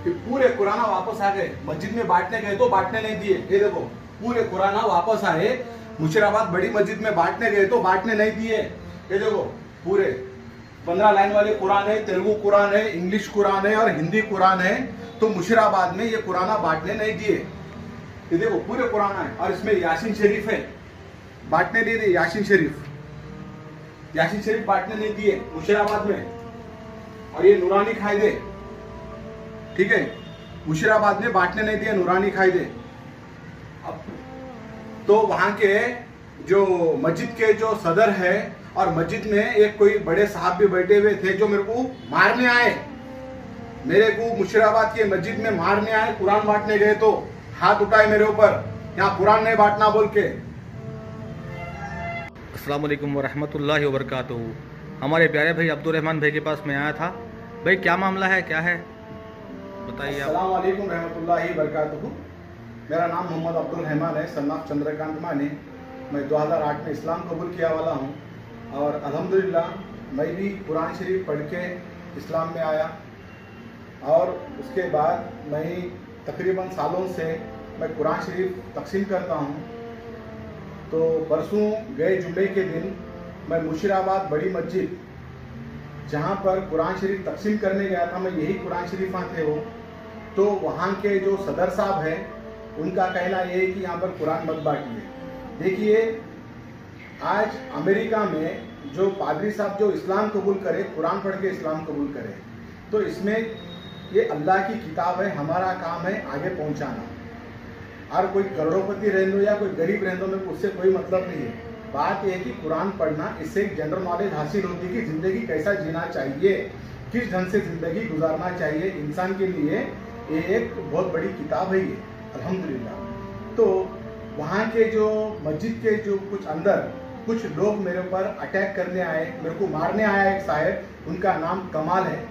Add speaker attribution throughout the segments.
Speaker 1: कि पूरे कुराना वापस आ गए। मस्जिद में बांटने गए तो बांटने नहीं दिए। ये देखो पूरे कुराना वापस आए, मुशीराबाद बड़ी मस्जिद में बांटने गए तो बांटने नहीं दिए। ये देखो पूरे 15 लाइन वाले कुरान है, तेलुगु कुरान है, इंग्लिश कुरान है और हिंदी कुरान है। तो मुशीराबाद में ये कुराना बांटने नहीं दिए। ये देखो पूरे कुरान है और इसमें यासीन शरीफ है, बांटने नहीं दिए। यासीन शरीफ बांटने नहीं दिए मुशीराबाद में। और ये नूरानी कायदे, ठीक है, मुशीराबाद में बांटने नहीं दिए नूरानी कायदे। अब तो वहां के जो मस्जिद के जो सदर है और मस्जिद में एक कोई बड़े साहब भी बैठे हुए थे जो मेरे को मारने आए। मेरे को मुशीराबाद के मस्जिद में मारने आए, कुरान बांटने गए तो हाथ उठाए मेरे ऊपर, यहाँ कुरान नहीं बांटना बोल के।
Speaker 2: अस्सलाम वालेकुम वरहमतुल्लाहि वबरकातुहू। हमारे प्यारे भाई अब्दुल रहमान भाई के पास मैं आया था। भाई क्या मामला है, क्या है, बताइए आप।
Speaker 1: अस्सलाम वालेकुम रहमतुल्लाहि वबरकातुहू। मेरा नाम मोहम्मद अब्दुल रहमान है, सन्नाफ चंद्रकांत माने। मैं 2008 में इस्लाम कबूल किया वाला हूँ और अल्हम्दुलिल्लाह मैं भी कुरान शरीफ पढ़ के इस्लाम में आया। और उसके बाद मैं तकरीबन सालों से मैं कुरान शरीफ तकसीम करता हूँ। तो परसों गए जुम्मे के दिन मैं मुशीराबाद बड़ी मस्जिद जहाँ पर कुरान शरीफ तकसीम करने गया था, मैं यही कुरान शरीफ थे वो। तो वहाँ के जो सदर साहब हैं उनका कहना ये है कि यहाँ पर कुरान मत बांटिए। देखिए आज अमेरिका में जो पादरी साहब जो इस्लाम कबूल करे, कुरान पढ़ के इस्लाम कबूल करे, तो इसमें ये अल्लाह की किताब है, हमारा काम है आगे पहुँचाना। और कोई करोड़पति रहने दो या कोई गरीब रहने दो, मेरे को उससे कोई मतलब नहीं है। बात यह है कि कुरान पढ़ना, इससे एक जनरल नॉलेज हासिल होती है कि जिंदगी कैसा जीना चाहिए, किस ढंग से जिंदगी गुजारना चाहिए इंसान के लिए। ये एक बहुत बड़ी किताब है ये, अल्हम्दुलिल्लाह। तो वहाँ के जो मस्जिद के जो कुछ अंदर कुछ लोग मेरे ऊपर अटैक करने आए, मेरे को मारने आया एक साहब, उनका नाम कमाल है।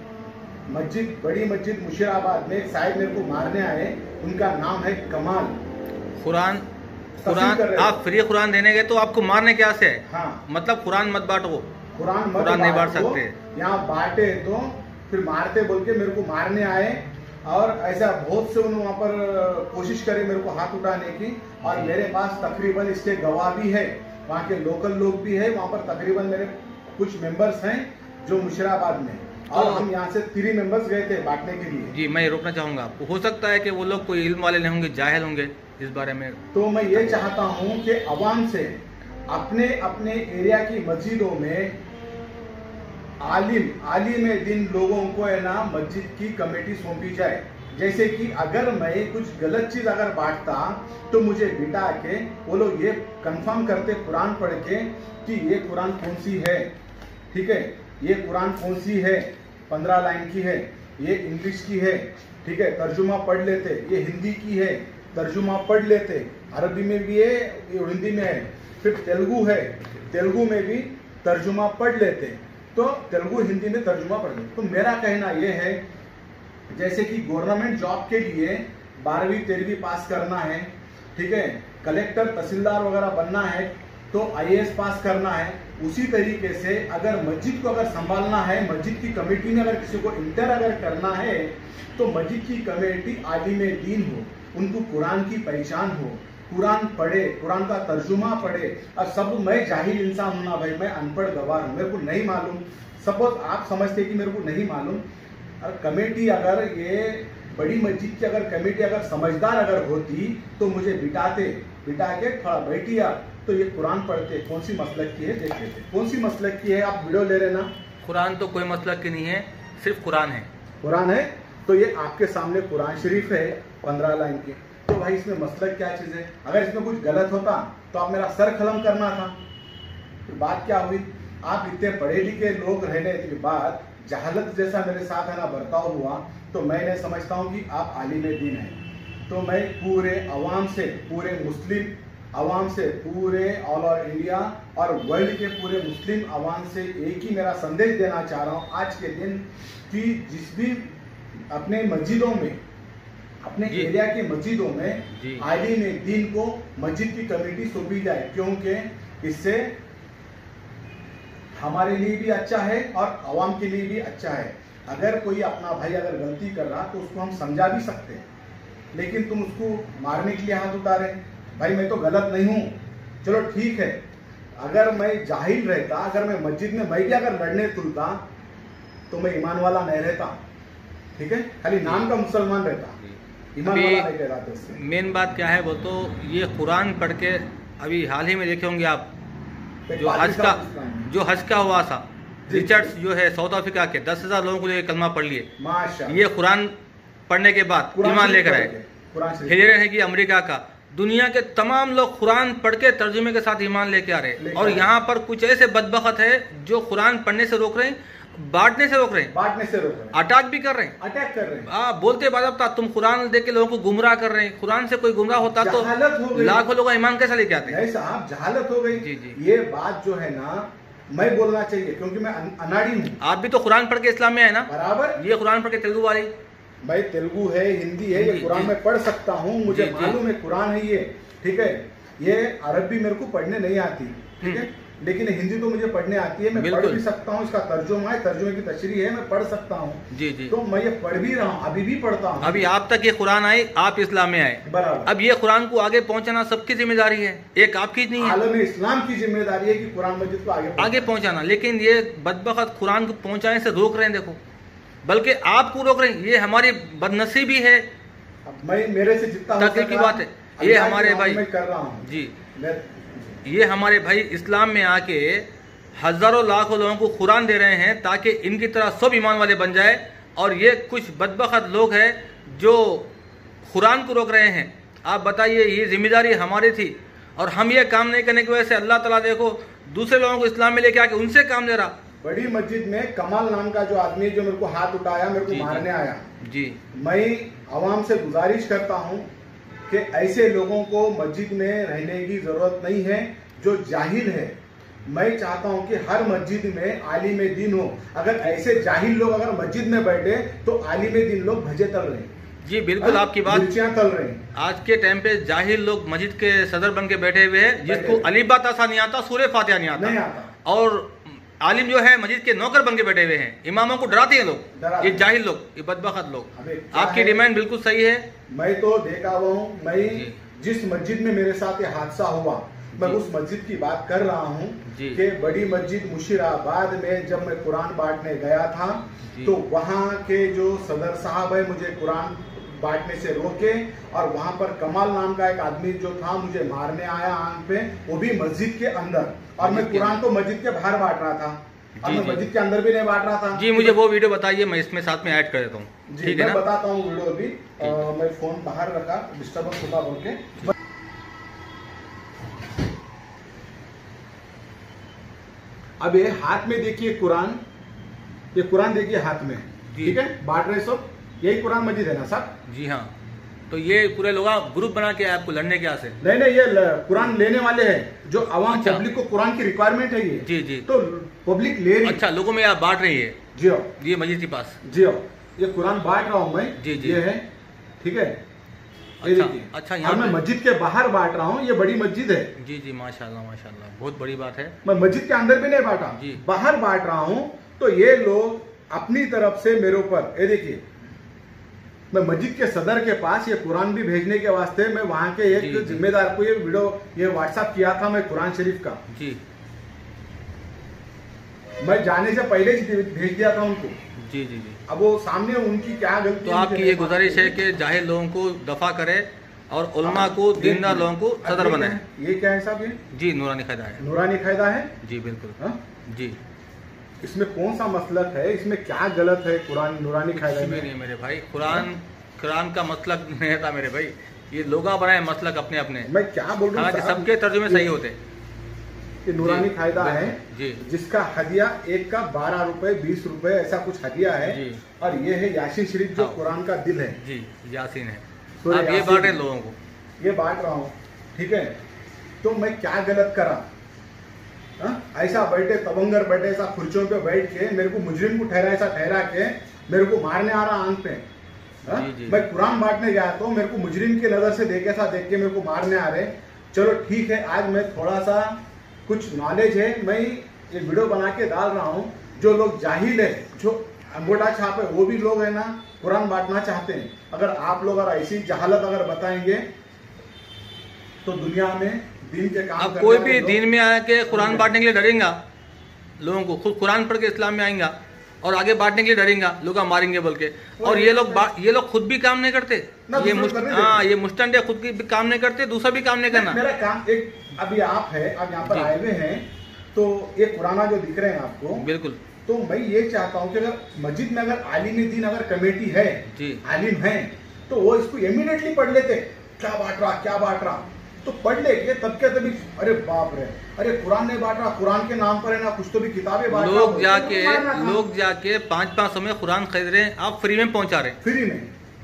Speaker 1: मस्जिद बड़ी मस्जिद मुशीराबाद में एक साहब मेरे को मारने आए, उनका नाम है कमाल।
Speaker 2: कुरान आप फ्री कुरान देने गए तो आपको मारने क्या से है? हाँ, मतलब कुरान मत बांटो, कुरान नहीं बांट सकते,
Speaker 1: यहाँ बांटे तो फिर मारते बोल के मेरे को मारने आए। और ऐसा बहुत से उन्होंने वहाँ पर कोशिश करे मेरे को हाथ उठाने की। और मेरे पास तकरीबन इसके गवाह भी है, वहाँ के लोकल लोग भी है। वहाँ पर तकरीबन मेरे कुछ मेंबर्स हैं जो मुशीराबाद में, और हम यहाँ से 3 मेंबर्स गए थे बांटने के लिए।
Speaker 2: जी मैं रोकना चाहूँगा, हो सकता है कि वो लोग कोई इल्म वाले नहीं होंगे, जाहिल होंगे इस बारे में।
Speaker 1: तो मैं ये चाहता हूँ कि अवाम से अपने अपने एरिया की मस्जिदों में आलिम दिन लोगों को है ना मस्जिद की कमेटी सौंपी जाए। जैसे कि अगर मैं कुछ गलत चीज अगर बांटता तो मुझे बिठा के वो लोग ये कंफर्म करते कुरान पढ़ के कि ये कुरान कौन सी है, ठीक है, ये कुरान कौन सी है, 15 लाइन की है, ये इंग्लिश की है, ठीक है, तर्जुमा पढ़ लेते, ये हिंदी की है, तर्जुमा पढ़ लेते, अरबी में भी है, ये हिंदी में है, फिर तेलुगु है, तेलुगु में भी तर्जुमा पढ़ लेते, तो तेलुगु हिंदी में तर्जुमा पढ़ लेते। तो मेरा कहना ये है जैसे कि गवर्नमेंट जॉब के लिए 12वीं 13वीं पास करना है, ठीक है, कलेक्टर तहसीलदार वगैरह बनना है तो IAS पास करना है। उसी तरीके से अगर मस्जिद को अगर संभालना है, मस्जिद की कमेटी में अगर किसी को इंटर अगर करना है तो मस्जिद की कमेटी आलिम दीन हो, उनको कुरान की पहचान हो, कुरान पढ़े, कुरान का तर्जुमा पढ़े। और सब मैं जाहिल इंसान हूं ना भाई, मैं अनपढ़ गवार हूँ, मेरे को नहीं मालूम। सपोज आप समझते कि मेरे को नहीं मालूम, कमेटी अगर ये बड़ी मस्जिद की अगर कमेटी अगर समझदार अगर होती तो मुझे बिठा के थोड़ा बैठिया तो ये कुरान पढ़ते, कौन सी मसलक की है देख लेते, कौन सी मसलक की है, आप वीडियो ले लेना।
Speaker 2: कुरान तो कोई मसलक की नहीं है, सिर्फ कुरान है।
Speaker 1: कुरान है तो ये आपके सामने कुरान शरीफ है 15 लाइन की। तो भाई इसमें मसलक क्या चीज है? अगर इसमें कुछ गलत होता तो आप मेरा सर कलम करना था। तो बात क्या हुई, आप इतने पढ़े लिखे लोग रहने के बाद जहालत जैसा मेरे साथ है ना बर्ताव हुआ, तो मैं नहीं समझता हूँ कि आप आलिम दीन हैं। तो मैं पूरे अवाम से, पूरे मुस्लिम अवाम से, पूरे ऑल ओवर इंडिया और वर्ल्ड के पूरे मुस्लिम अवाम से एक ही मेरा संदेश देना चाह रहा हूँ आज के दिन कि जिस भी अपने मस्जिदों में, अपने एरिया की मस्जिदों में आलिम दीन को मस्जिद की कमेटी सौंपी जाए, क्योंकि इससे हमारे लिए भी अच्छा है और अवाम के लिए भी अच्छा है। अगर कोई अपना भाई अगर गलती कर रहा तो उसको हम समझा भी सकते हैं, लेकिन तुम उसको मारने के लिए हाथ उतारे, भाई मैं तो गलत नहीं हूँ, चलो ठीक है। अगर मैं जाहिल रहता, अगर मैं मस्जिद में मैं भी अगर लड़ने तुलता तो मैं ईमान वाला नहीं रहता, ठीक है, खाली नाम का मुसलमान रहता, ईमान वाला नहीं कहलाते उससे।
Speaker 2: मेन बात क्या है वो तो ये कुरान पढ़ के अभी हाल ही में देखे होंगे आप, जो हज का हुआ था, रिचर्ड्स जो है साउथ अफ्रीका के 10,000 लोगों को लेकर कलमा पढ़ लिए,
Speaker 1: माशाअल्लाह,
Speaker 2: ये कुरान पढ़ने के बाद ईमान लेकर आए। फिर है कि अमेरिका का, दुनिया के तमाम लोग कुरान पढ़ के तर्जुमे के साथ ईमान लेके आ रहे हैं। और यहाँ पर कुछ ऐसे बदबख्त है जो कुरान पढ़ने से रोक रहे हैं, बांटने से रोक रहे हैं, अटैक भी कर रहे हैं,
Speaker 1: अटैक कर रहे हैं।
Speaker 2: बोलते बाज़ाब्ता तुम कुरान देख के लोगों को गुमराह कर रहे हैं। कुरान से कोई गुमराह होता तो लाखों लोग ईमान कैसा लेके आते हैं?
Speaker 1: नहीं साहब, जहालत हो गई।
Speaker 2: जी जी,
Speaker 1: ये बात जो है ना मैं बोलना चाहिए, क्योंकि मैं अनाड़ी हूँ।
Speaker 2: आप भी तो कुरान पढ़ के इस्लाम में आए ना?
Speaker 1: बराबर।
Speaker 2: ये कुरान पढ़ के तेलुगु वाली,
Speaker 1: भाई तेलुगु है, हिंदी है, ये कुरान में पढ़ सकता हूँ, मुझे मालूम है कुरान है ये, ठीक है। ये अरबी मेरे को पढ़ने नहीं आती, ठीक है, लेकिन हिंदी तो मुझे पढ़ने आती है, मैं पढ़ भी सकता हूँ। इसका तर्जुमा है, तर्जुमे की तशरीह है, मैं पढ़ सकता हूँ।
Speaker 2: जी जी,
Speaker 1: तो मैं ये पढ़ भी रहा हूँ, अभी भी पढ़ता हूँ।
Speaker 2: अभी आप तक ये कुरान आई, आप इस्लाम में आए,
Speaker 1: बराबर।
Speaker 2: अब ये कुरान को आगे पहुंचाना सबकी जिम्मेदारी है, एक आपकी नहीं है,
Speaker 1: आलम इस्लाम की जिम्मेदारी है कि कुरान मजीद को आगे
Speaker 2: पहुंचाना। लेकिन ये बदबख्त कुरान को पहुंचाने से रोक रहे हैं, देखो, बल्कि आपको रोक रहे हैं। ये हमारी बदनसीबी है।
Speaker 1: अब मैं मेरे से जितना
Speaker 2: तकलीफ की बात है, ये हमारे भाई
Speaker 1: मैं कर रहा हूँ
Speaker 2: जी, ये हमारे भाई इस्लाम में आके हजारों लाखों लोगों को कुरान दे रहे हैं ताकि इनकी तरह सब ईमान वाले बन जाए। और ये कुछ बदबख्त लोग हैं जो कुरान को रोक रहे हैं। आप बताइए, ये जिम्मेदारी हमारी थी और हम ये काम नहीं करने की वजह से अल्लाह ताला देखो दूसरे लोगों को इस्लाम में लेके आके उनसे काम ले रहा।
Speaker 1: बड़ी मस्जिद में कमाल नाम का जो आदमी जो मेरे को हाथ उठाया, मेरे को मारने आया
Speaker 2: जी,
Speaker 1: मैं आवाम से गुजारिश करता हूँ कि ऐसे लोगों को मस्जिद में रहने की जरूरत नहीं है जो जाहिल है। मैं चाहता हूं कि हर मस्जिद में आलिम दीन हो। अगर ऐसे जाहिल लोग अगर मस्जिद में बैठे तो आलिम दीन लोग भजे तल रहे हैं।
Speaker 2: जी बिल्कुल, आपकी बात
Speaker 1: तल रहे हैं।
Speaker 2: आज के टाइम पे जाहिल लोग मस्जिद के सदर बन के बैठे हुए हैं, जिसको अलीबा तासा नहीं आता, सूरह फातिहा नहीं आता। और आलिम जो है मस्जिद के नौकर बन के बैठे हुए हैं, इमामों को डराते हैं लोग, ये जाहिल लोग, ये बदबख्त लोग। आपकी डिमांड बिल्कुल सही है। मैं
Speaker 1: तो देखा हुआ हूँ, मैं जिस मस्जिद में मेरे साथ ये हादसा हुआ, मैं उस मस्जिद की बात कर रहा हूँ कि बड़ी मस्जिद मुशीराबाद में जब मैं कुरान बांटने गया था तो वहाँ के जो सदर साहब है मुझे कुरान बांटने से रोके और वहाँ पर कमाल नाम का एक आदमी जो था मुझे मारने आया आंख पे, वो भी मस्जिद के अंदर। और मैं कुरान तो मस्जिद के बाहर बांट रहा था और मैं मस्जिद के अंदर भी नहीं बांट रहा था।
Speaker 2: जी मुझे वो वीडियो बताइए, मैं इसमें साथ में ऐड कर देता हूँ।
Speaker 1: ठीक है, मैं बताता हूँ वीडियो भी। मैं फोन बाहर रखा, डिस्टर्बेंस होता बोल के। अब ये हाथ में देखिए कुरान, ये कुरान देखिए हाथ में, ठीक है, बांट रहे सब, यही कुरान मस्जिद है ना साहब?
Speaker 2: जी हाँ। तो ये पूरे लोग ग्रुप बना के आपको लड़ने के आसे?
Speaker 1: नहीं, ये कुरान लेने वाले हैं जो आवाम पब्लिक को कुरान की रिक्वायरमेंट है ये।
Speaker 2: जी जी,
Speaker 1: तो पब्लिक ले रही।
Speaker 2: अच्छा, लोगों में आप बांट रही है?
Speaker 1: जी हो,
Speaker 2: ये मस्जिद के पास।
Speaker 1: जी हो, ये कुरान बांट रहा हूँ मैं। जी जी, ये है, ठीक है। अच्छा, यहाँ मैं मस्जिद के बाहर बांट रहा हूँ, ये बड़ी मस्जिद है।
Speaker 2: जी जी, माशाल्लाह माशाल्लाह, बहुत बड़ी बात है।
Speaker 1: मैं मस्जिद के अंदर भी नहीं बांटा, बाहर बांट रहा हूँ। तो ये लोग अपनी तरफ से मेरे ऊपर, ये देखिए, मैं मस्जिद के सदर के पास ये कुरान भी भेजने के वास्ते मैं वहां के एक जिम्मेदार को ये वीडियो ये व्हाट्सएप किया था, मैं कुरान शरीफ का जी, मैं जाने से पहले ही भेज दिया था उनको। जी जी जी, अब वो सामने उनकी क्या गलती।
Speaker 2: तो आपकी ये गुजारिश है कि जाहिल लोगों को दफा करे और उलमा को, दीनदार लोगों को सदर बनाए।
Speaker 1: ये क्या है साहब? ये जी
Speaker 2: नूरानी कायदा है।
Speaker 1: नूरानी कायदा है
Speaker 2: जी बिल्कुल। जी,
Speaker 1: इसमें कौन सा मसलक है, इसमें क्या गलत है कुरान नूरानी कायदा में?
Speaker 2: नहीं मेरे भाई, कुरान का मसलक नहीं था मेरे भाई, ये लोग बनाए मसलक अपने अपने।
Speaker 1: मैं क्या बोल रहा हूँ,
Speaker 2: सबके तर्जुमे सही होते।
Speaker 1: ये नूरानी कायदा है जी, जिसका हदिया एक का 12 रुपए 20 रुपए ऐसा कुछ हदिया है जी। और ये है यासीन शरीफ जो कुरान का दिल है जी, यासीन है। आप ये बांट रहे लोगों को? ये बांट रहा हूँ, ठीक है। तो मैं क्या गलत करा? ऐसा बैठे तबंगर बैठे, ऐसा खुर्चियों पे बैठ के मेरे को मुजरिम को ठहरा के मेरे को मारने आ रहा आंख पे। मैं कुरान बांटने गया तो मेरे को मुजरिम की नजर से देख के मेरे को मारने आ रहे। चलो ठीक है, आज मैं थोड़ा सा कुछ नॉलेज है, मैं ये वीडियो बना के डाल रहा हूँ। जो लोग जाहिल है, जो अंगूठा छाप है, वो भी लोग है ना कुरान बांटना चाहते हैं। अगर आप लोग अगर ऐसी जहालत अगर बताएंगे तो दुनिया में दीन के काम
Speaker 2: अब
Speaker 1: करने
Speaker 2: कोई
Speaker 1: वाले
Speaker 2: भी
Speaker 1: लोग-
Speaker 2: दीन में आके कुरान बांटने के लिए डरेगा, लोगों को खुद कुरान पढ़ के इस्लाम में आएगा और आगे बांटने के लिए डरेगा, लोग मारेंगे बोल के। और ये लोग खुद भी काम नहीं करते, ये ये मुस्टंडे खुद भी काम नहीं करते, दूसरा भी काम नहीं करना।
Speaker 1: मेरा काम एक, अभी आप है, आप यहाँ पर आए हुए हैं तो ये कुराना जो दिख रहे हैं आपको,
Speaker 2: बिल्कुल।
Speaker 1: तो मैं ये चाहता हूँ कि अगर मस्जिद में अगर आलिम दीन अगर कमेटी है,
Speaker 2: जी।
Speaker 1: आलिम है, तो वो इसको इमीडिएटली पढ़ लेते, क्या बांट रहा, तो पढ़ ले, तब क्या तभी अरे बाप रे, अरे कुरान नहीं बांट रहा, कुरान के नाम पर है ना कुछ तो भी किताबें बांट रहा,
Speaker 2: लोग जाके 500 में कुरान खरीद रहे हैं, आप फ्री में पहुंचा रहे,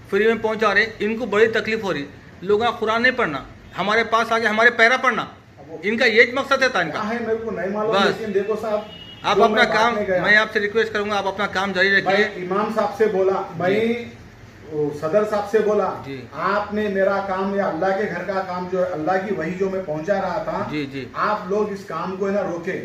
Speaker 2: फ्री में पहुंचा रहे। इनको बड़ी तकलीफ हो रही, लोग कुरान नहीं पढ़ना, हमारे पास आके हमारे पैरा पढ़ना, इनका यही मकसद है इनका
Speaker 1: है, मेरे को नहीं मालूम, लेकिन देखो साहब
Speaker 2: आप अपना काम, मैं आपसे रिक्वेस्ट करूंगा आप अपना काम जारी रखिए।
Speaker 1: इमाम साहब से बोला, मैं सदर साहब से बोला, आपने मेरा काम या अल्लाह के घर का काम जो है, अल्लाह की वही जो मैं पहुंचा रहा था,
Speaker 2: जी।
Speaker 1: आप लोग इस काम को है ना रोके,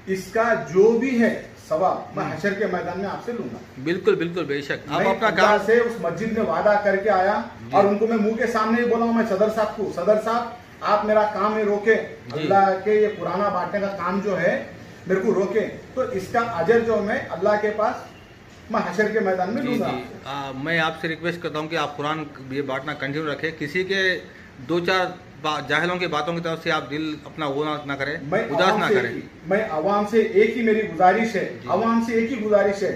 Speaker 1: इसका जो भी है सवाब मैं हशर के मैदान में आपसे लूंगा।
Speaker 2: बिल्कुल बिल्कुल बेशक, आप अपना
Speaker 1: काम से उस मस्जिद में वादा करके आया और उनको मैं मुंह के सामने ही बोला हूँ, मैं सदर साहब को, सदर साहब आप मेरा काम में रोके, अल्लाह के ये पुराना बांटने का काम जो है मेरे को रोके, तो इसका अजर जो मैं अल्लाह के पास मैं हशर के मैदान में लूंगा।
Speaker 2: मैं आपसे रिक्वेस्ट करता हूं कि आप कुरान ये बांटना कंटिन्यू रखें, किसी के 2-4 जाहिलों की बातों की तरफ से आप दिल अपना वो ना करें, उदास ना करें।
Speaker 1: मैं आवाम से एक ही मेरी गुजारिश है, आवाम से एक ही गुजारिश है,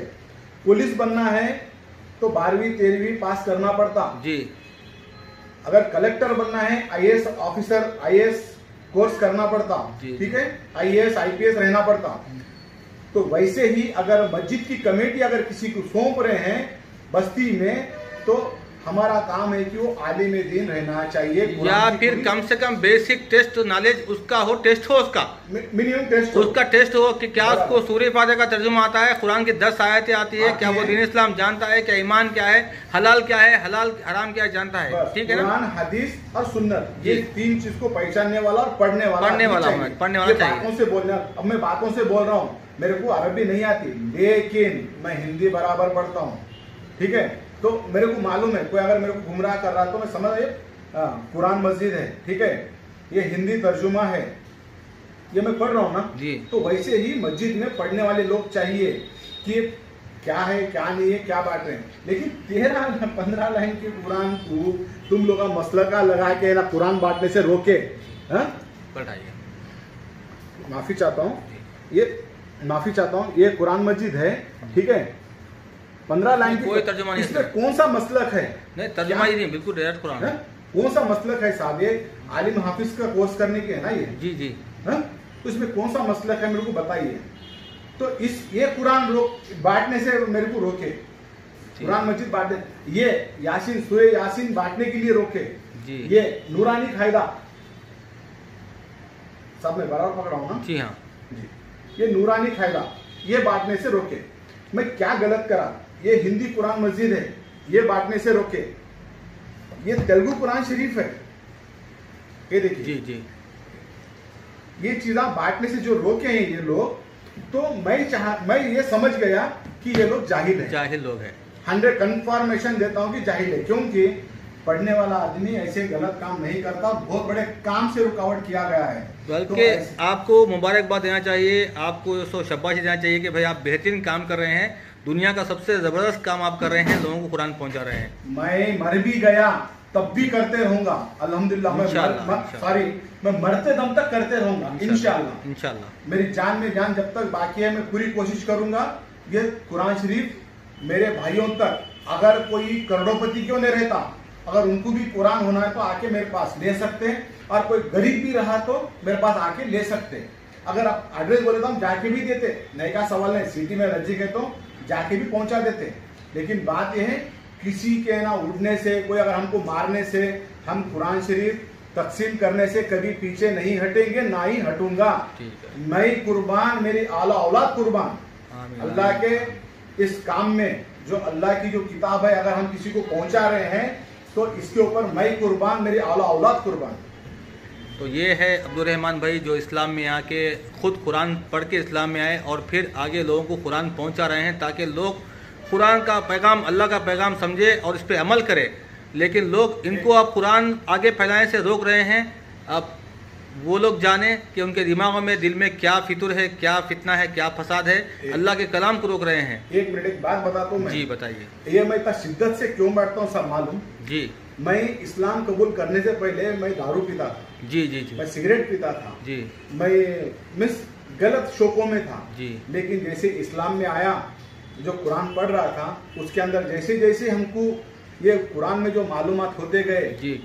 Speaker 1: पुलिस बनना है तो 12वीं 13वीं पास करना पड़ता
Speaker 2: जी,
Speaker 1: अगर कलेक्टर बनना है आईएएस ऑफिसर आईएएस कोर्स करना पड़ता, ठीक है, आईएएस आईपीएस रहना पड़ता। तो वैसे ही अगर मस्जिद की कमेटी अगर किसी को सौंप रहे हैं बस्ती में, तो हमारा काम है कि वो आलिम दीन रहना चाहिए,
Speaker 2: या फिर कम से कम बेसिक टेस्ट नॉलेज उसका हो, टेस्ट हो उसका
Speaker 1: मिनिमम टेस्ट
Speaker 2: उसका टेस्ट हो कि क्या उसको सूर्य फातिहा का तर्जुमा आता है, कुरान की 10 आयतें आती है, क्या वो दीन इस्लाम जानता है, क्या ईमान क्या है, हलाल क्या है, हलाल हराम क्या है जानता है, ठीक है ना।
Speaker 1: कुरान हदीस और सुन्नत ये 3 चीज को पहचानने वाला और पढ़ने वाला
Speaker 2: चाहिए।
Speaker 1: बातों से बोलना, अब मैं बातों से बोल रहा हूँ, मेरे को अरबी नहीं आती लेकिन मैं हिंदी बराबर पढ़ता हूँ, ठीक है, तो मेरे को मालूम है कोई अगर मेरे को गुमराह कर रहा तो मैं समझ आए, कुरान मस्जिद है, ठीक है, ये हिंदी तर्जुमा है, ये मैं पढ़ रहा हूँ ना
Speaker 2: जी।
Speaker 1: तो वैसे ही मस्जिद में पढ़ने वाले लोग चाहिए कि क्या है क्या नहीं है क्या बात है। लेकिन 13-15 लाइन के कुरान को तुम लोग मसलका लगा के ना कुरान बांटने से रोके,
Speaker 2: पढ़ाइए।
Speaker 1: माफी चाहता हूँ, ये कुरान मस्जिद है, ठीक है, 15 लाइन की
Speaker 2: कोई तर्जुमा नहीं,
Speaker 1: इसमें कौन सा मसलक है?
Speaker 2: नहीं तर्जुमा ही नहीं, बिल्कुल डायरेक्ट कुरान है।
Speaker 1: कौन सा मसलक है साहब? ये आलिम हाफिज का कोर्स करने के है ना ये,
Speaker 2: जी
Speaker 1: है? तो इसमें कौन सा मसलक है मेरे को बताइए। तो ये कुरान बांटने से मेरे को रोके, कुरान मस्जिद बांटने, ये यासीन सूरह यासीन बांटने के लिए रोके, ये नूरानी कायदा सब मैं बराबर पकड़ा हूं ना
Speaker 2: जी, हाँ
Speaker 1: जी, ये नूरानी कायदा ये बांटने से रोके। मैं क्या गलत करा? ये हिंदी कुरान मस्जिद है, ये बांटने से रोके। ये तेलुगु कुरान शरीफ है, ये देखिए
Speaker 2: जी,
Speaker 1: ये चीज़ा बांटने से जो रोके हैं ये लोग, तो मैं ये समझ गया कि ये लोग जाहिल है, 100 कंफर्मेशन देता हूं कि जाहिल है, क्योंकि पढ़ने वाला आदमी ऐसे गलत काम नहीं करता, बहुत बड़े काम से रुकावट किया गया है।
Speaker 2: बल्कि तो आपको मुबारकबाद देना चाहिए, आपको शाबाशी देना चाहिए कि भाई आप बेहतरीन काम कर रहे हैं, दुनिया का सबसे जबरदस्त काम आप कर रहे हैं, लोगों को कुरान पहुंचा रहे हैं।
Speaker 1: मैं मर भी गया तब भी करते रहूंगा अल्हम्दुलिल्लाह, मैं मरते दम तक करते रहूंगा इंशाअल्लाह। मेरी जान में जान जब तक बाकी है मैं पूरी कोशिश करूंगा ये कुरान शरीफ मेरे भाइयों तक, अगर कोई करोड़पति क्यों नहीं रहता, अगर उनको भी कुरान होना है तो आके मेरे पास ले सकते हैं, और कोई गरीब भी रहा तो मेरे पास आके ले सकते हैं। अगर आप एड्रेस बोले तो हम जाके भी देते, नहीं का सवाल नहीं, सिटी में रजी के तो जाके भी पहुंचा देते। लेकिन बात यह है किसी के ना उड़ने से, कोई अगर हमको मारने से, हम कुरान शरीफ तकसीम करने से कभी पीछे नहीं हटेंगे, ना ही हटूंगा। मैं कुर्बान, मेरी आला औलाद कुर्बान अल्लाह के इस काम में, जो अल्लाह की जो किताब है अगर हम किसी को पहुंचा रहे हैं तो इसके ऊपर मैं कुर्बान, मेरी आला औलाद कुर्बान।
Speaker 2: तो ये है अब्दुल रहमान भाई जो इस्लाम में आके खुद कुरान पढ़ के इस्लाम में आए और फिर आगे लोगों को कुरान पहुंचा रहे हैं, ताकि लोग कुरान का पैगाम, अल्लाह का पैगाम समझे और इस पर अमल करे। लेकिन लोग इनको अब कुरान आगे फैलाने से रोक रहे हैं। अब वो लोग जाने कि उनके दिमागों में, दिल में क्या फितुर है, क्या फितना है, क्या फसाद है, अल्लाह के कलाम को रोक रहे हैं।
Speaker 1: एक मिनट एक बात बताता हूँ मैं।
Speaker 2: जी बताइए।
Speaker 1: ये मैं इतना शिद्दत से क्यों बैठता हूँ सब मालूम।
Speaker 2: जी
Speaker 1: मैं इस्लाम कबूल करने से पहले मैं दारू पीता था।
Speaker 2: जी जी जी
Speaker 1: मैं सिगरेट पीता था।
Speaker 2: जी
Speaker 1: मैं गलत शौकों में था।
Speaker 2: जी।
Speaker 1: लेकिन जैसे इस्लाम में आया, जो कुरान पढ़ रहा था, उसके अंदर जैसे जैसे हमको ये कुरान में जो मालूमात होते गए,
Speaker 2: जी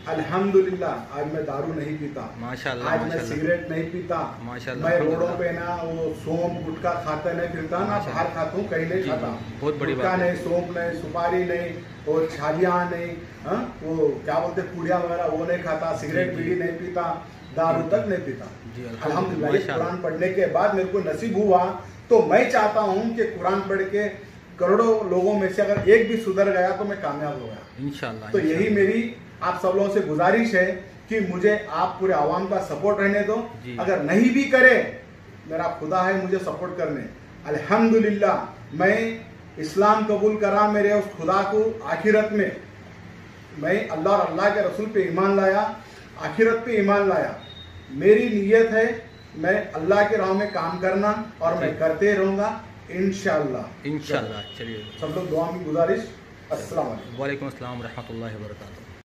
Speaker 1: अल्हम्दुलिल्लाह आज मैं दारू नहीं पीता,
Speaker 2: माशाल्लाह,
Speaker 1: आज मैं
Speaker 2: माशाल्लाह।
Speaker 1: सिगरेट नहीं पीता,
Speaker 2: माशाल्लाह,
Speaker 1: मैं रोडों पे ना वो सोम गुटखा खाता नहीं फिरता ना,
Speaker 2: माशाल्लाह।
Speaker 1: बाहर खाता हूँ, कहीं नहीं
Speaker 2: जी,
Speaker 1: खाता।
Speaker 2: बहुत बड़ी
Speaker 1: गुटखा
Speaker 2: बात है।
Speaker 1: नहीं, सोम नहीं, सुपारी नहीं, और छालियाँ नहीं, हाँ वो क्या बोलते पुड़िया वगैरह वो नहीं खाता, सिगरेट
Speaker 2: जी,
Speaker 1: बीड़ी नहीं पीता, दारू तक नहीं पीता।
Speaker 2: जी,
Speaker 1: अल्हम्दुलिल्लाह ये
Speaker 2: माशाल्लाह।
Speaker 1: कुरान पढ़ने के बाद मेरे को नसीब हुआ। तो मैं चाहता हूँ कि कुरान पढ़ के करोड़ों लोगों में से अगर एक भी सुधर गया तो मैं कामयाब हो गया।
Speaker 2: इंशाल्लाह।
Speaker 1: तो यही मेरी आप सब लोगों से गुजारिश है कि मुझे आप पूरे आवाम का सपोर्ट रहने दो।
Speaker 2: जी।
Speaker 1: अगर नहीं भी करे, मेरा खुदा है मुझे सपोर्ट करने। अल्हम्दुलिल्लाह मैं इस्लाम कबूल करा, मेरे उस खुदा को आखिरत में मैं अल्लाह और अल्लाह के रसूल पे ईमान लाया, आखिरत पे ईमान लाया। मेरी नीयत है मैं अल्लाह के राह में काम करना और मैं करते रहूंगा इंशाअल्लाह।
Speaker 2: इंशाल्लाह। चलिए,
Speaker 1: सब लोग दुआ में गुजारिश। अस्सलाम वालेकुम।
Speaker 2: वालेकुम अस्सलाम रहमतुल्लाहि व बरकातहू।